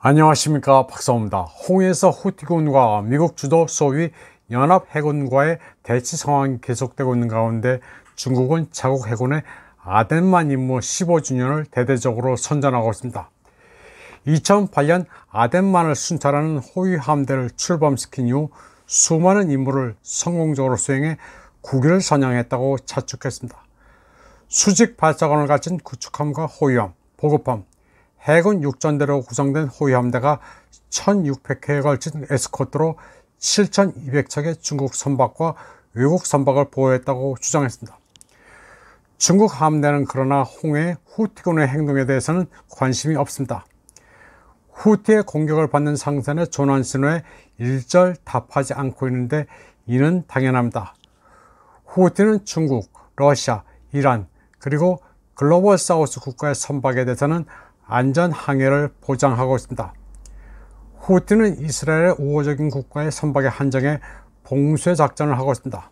안녕하십니까, 박사호입니다. 홍해에서 후티군과 미국 주도 소위 연합해군과의 대치 상황이 계속되고 있는 가운데 중국은 자국 해군의 아덴만 임무 15주년을 대대적으로 선전하고 있습니다. 2008년 아덴만을 순찰하는 호위 함대를 출범시킨 이후 수많은 임무를 성공적으로 수행해 국위를 선양했다고 자축했습니다. 수직 발사관을 가진 구축함과 호위함, 보급함, 해군 육전대로 구성된 호위함대가 1600회에 걸친 에스코트로 7200척의 중국 선박과 외국 선박을 보호했다고 주장했습니다. 중국 함대는 그러나 홍해의 후티군의 행동에 대해서는 관심이 없습니다. 후티의 공격을 받는 상선의 조난 신호에 일절 답하지 않고 있는데 이는 당연합니다. 후티는 중국, 러시아, 이란, 그리고 글로벌 사우스 국가의 선박에 대해서는 안전 항해를 보장하고 있습니다. 후티는 이스라엘의 우호적인 국가의 선박의 한정에 봉쇄 작전을 하고 있습니다.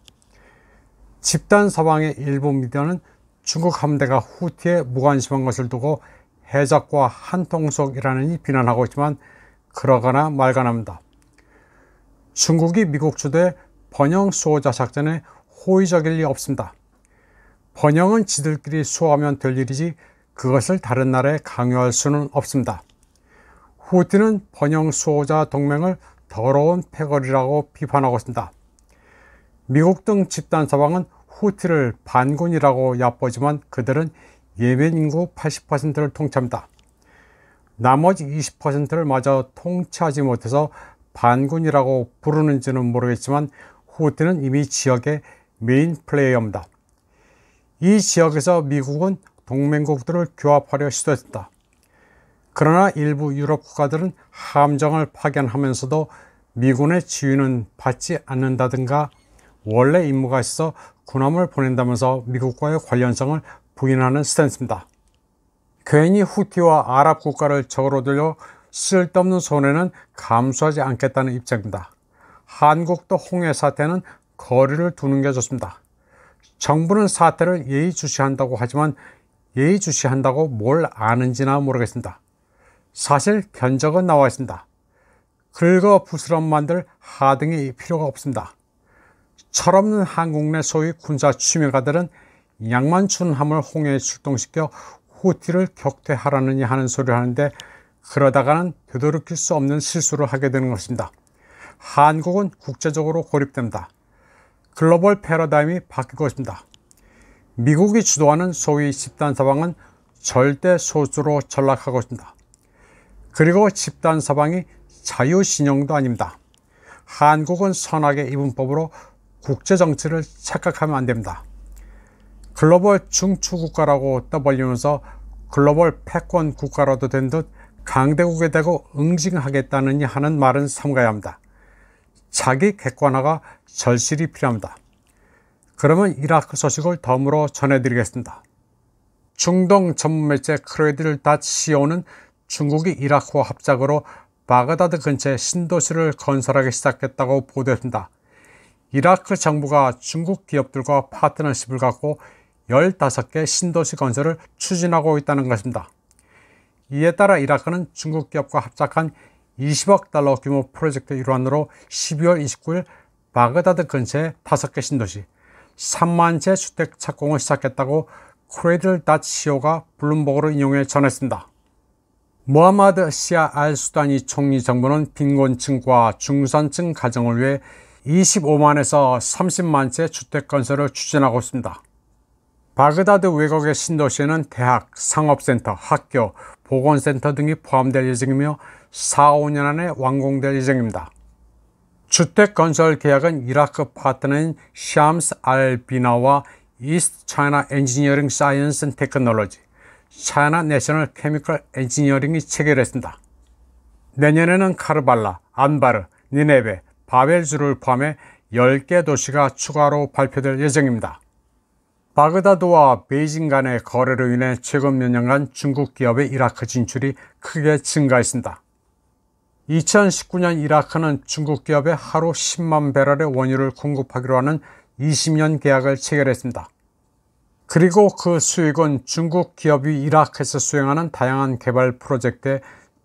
집단 사방의 일부 미디어는 중국 함대가 후티에 무관심한 것을 두고 해적과 한통속이라느니 비난하고 있지만 그러거나 말거나합니다. 중국이 미국 주도의 번영 수호자 작전에 호의적일 리 없습니다. 번영은 지들끼리 수호하면 될 일이지 그것을 다른 나라에 강요할 수는 없습니다. 후티는 번영 수호자 동맹을 더러운 패거리라고 비판하고 있습니다. 미국 등 집단 사방은 후티를 반군이라고 얕보지만 그들은 예멘 인구 80%를 통치합니다. 나머지 20%를 마저 통치하지 못해서 반군이라고 부르는지는 모르겠지만 후티는 이미 지역의 메인 플레이어입니다. 이 지역에서 미국은 동맹국들을 규합하려 시도했습니다. 그러나 일부 유럽 국가들은 함정을 파견하면서도 미군의 지휘는 받지 않는다든가 원래 임무가 있어 군함을 보낸다면서 미국과의 관련성을 부인하는 스탠스입니다. 괜히 후티와 아랍 국가를 적으로 들여 쓸데없는 손해는 감수하지 않겠다는 입장입니다. 한국도 홍해 사태는 거리를 두는 게 좋습니다. 정부는 사태를 예의주시한다고 하지만 예의주시한다고 뭘 아는지나 모르겠습니다. 사실 견적은 나와 있습니다. 긁어 부스럼 만들 하등이 필요가 없습니다. 철없는 한국 내 소위 군사 취미가들은 양만춘 함을 홍해에 출동시켜 후티를 격퇴하라느니 하는 소리를 하는데 그러다가는 되돌이킬 수 없는 실수를 하게 되는 것입니다. 한국은 국제적으로 고립됩니다. 글로벌 패러다임이 바뀌고 있습니다. 미국이 주도하는 소위 집단 사방은 절대 소수로 전락하고 있습니다. 그리고 집단 사방이 자유신용도 아닙니다. 한국은 선악의 이분법으로 국제정치를 착각하면 안됩니다. 글로벌 중추국가라고 떠벌리면서 글로벌 패권 국가라도 된 듯 강대국에 대고 응징하겠다느니 하는 말은 삼가야 합니다. 자기 객관화가 절실히 필요합니다. 그러면 이라크 소식을 덤으로 전해드리겠습니다. 중동 전문 매체 크레딧.co는 중국이 이라크와 합작으로 바그다드 근처에 신도시를 건설하기 시작했다고 보도했습니다. 이라크 정부가 중국 기업들과 파트너십을 갖고 15개 신도시 건설을 추진하고 있다는 것입니다. 이에 따라 이라크는 중국 기업과 합작한 20억 달러 규모 프로젝트 일환으로 12월 29일 바그다드 근처에 5개 신도시, 3만 채 주택 착공을 시작했다고 크레딧.co가 블룸버그로 인용해 전했습니다. 모하마드 시아 알 수다니 총리 정부는 빈곤층과 중산층 가정을 위해 25만에서 30만 채 주택 건설을 추진하고 있습니다. 바그다드 외곽의 신도시에는 대학, 상업센터, 학교, 보건센터 등이 포함될 예정이며 4-5년 안에 완공될 예정입니다. 주택 건설 계약은 이라크 파트너인 샴스 알 비나와 이스트 차이나 엔지니어링 사이언스 앤 테크놀로지, 차이나 내셔널 케미컬 엔지니어링이 체결했습니다. 내년에는 카르발라, 안바르, 니네베, 바벨주를 포함해 10개 도시가 추가로 발표될 예정입니다. 바그다드와 베이징 간의 거래로 인해 최근 몇 년간 중국 기업의 이라크 진출이 크게 증가했습니다. 2019년 이라크는 중국 기업에 하루 10만 배럴의 원유를 공급하기로 하는 20년 계약을 체결했습니다. 그리고 그 수익은 중국 기업이 이라크에서 수행하는 다양한 개발 프로젝트에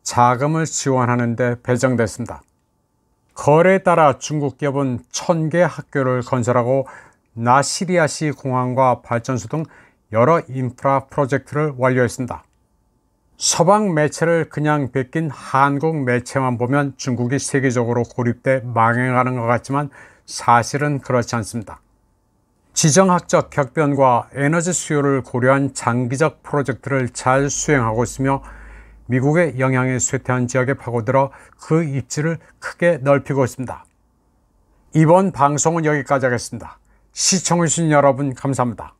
자금을 지원하는 데 배정됐습니다. 거래에 따라 중국 기업은 1000개 학교를 건설하고 나시리아시 공항과 발전소 등 여러 인프라 프로젝트를 완료했습니다. 서방 매체를 그냥 베낀 한국 매체만 보면 중국이 세계적으로 고립돼 망해가는 것 같지만 사실은 그렇지 않습니다. 지정학적 격변과 에너지 수요를 고려한 장기적 프로젝트를 잘 수행하고 있으며 미국의 영향이 쇠퇴한 지역에 파고들어 그 입지를 크게 넓히고 있습니다. 이번 방송은 여기까지 하겠습니다. 시청해주신 여러분 감사합니다.